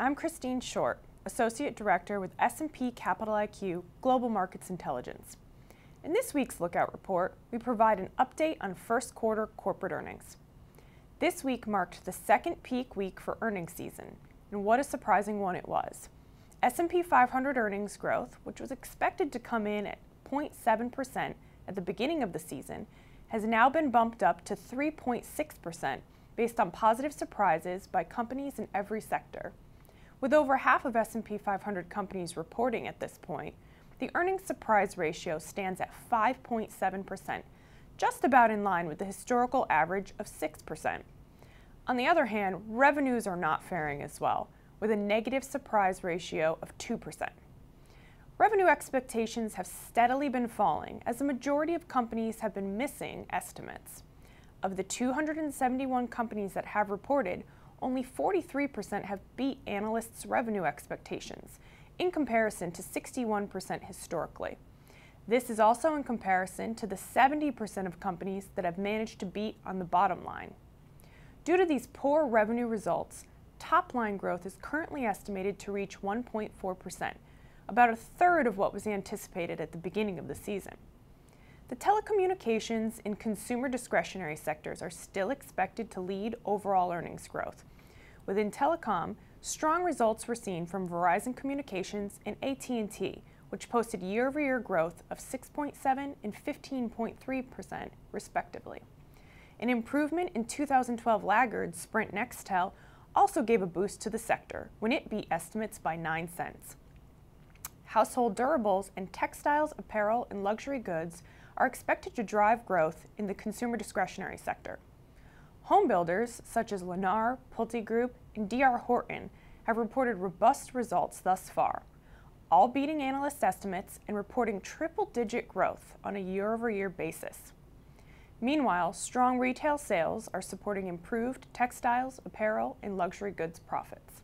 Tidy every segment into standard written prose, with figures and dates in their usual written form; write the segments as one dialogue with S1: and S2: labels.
S1: I'm Christine Short, Associate Director with S&P Capital IQ Global Markets Intelligence. In this week's Lookout Report, we provide an update on first quarter corporate earnings. This week marked the second peak week for earnings season, and what a surprising one it was. S&P 500 earnings growth, which was expected to come in at 0.7% at the beginning of the season, has now been bumped up to 3.6% based on positive surprises by companies in every sector. With over half of S&P 500 companies reporting at this point, the earnings surprise ratio stands at 5.7%, just about in line with the historical average of 6%. On the other hand, revenues are not faring as well, with a negative surprise ratio of 2%. Revenue expectations have steadily been falling as the majority of companies have been missing estimates. Of the 271 companies that have reported, only 43% have beat analysts' revenue expectations, in comparison to 61% historically. This is also in comparison to the 70% of companies that have managed to beat on the bottom line. Due to these poor revenue results, top-line growth is currently estimated to reach 1.4%, about a third of what was anticipated at the beginning of the season. The telecommunications and consumer discretionary sectors are still expected to lead overall earnings growth. Within telecom, strong results were seen from Verizon Communications and AT&T, which posted year-over-year growth of 6.7% and 15.3% respectively. An improvement in 2012 laggard Sprint Nextel also gave a boost to the sector when it beat estimates by 9 cents. Household durables and textiles, apparel, and luxury goods are expected to drive growth in the consumer discretionary sector. Home builders such as Lennar, Pulte Group, and D.R. Horton have reported robust results thus far, all beating analyst estimates and reporting triple-digit growth on a year-over-year basis. Meanwhile, strong retail sales are supporting improved textiles, apparel, and luxury goods profits.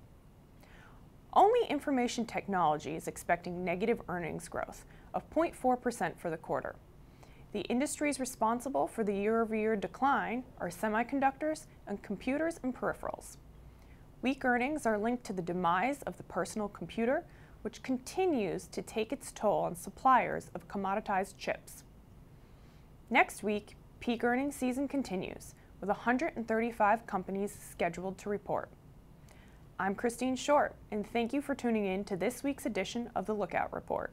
S1: Only information technology is expecting negative earnings growth of 0.4% for the quarter. The industries responsible for the year-over-year decline are semiconductors and computers and peripherals. Weak earnings are linked to the demise of the personal computer, which continues to take its toll on suppliers of commoditized chips. Next week, peak earnings season continues, with 135 companies scheduled to report. I'm Christine Short, and thank you for tuning in to this week's edition of the Lookout Report.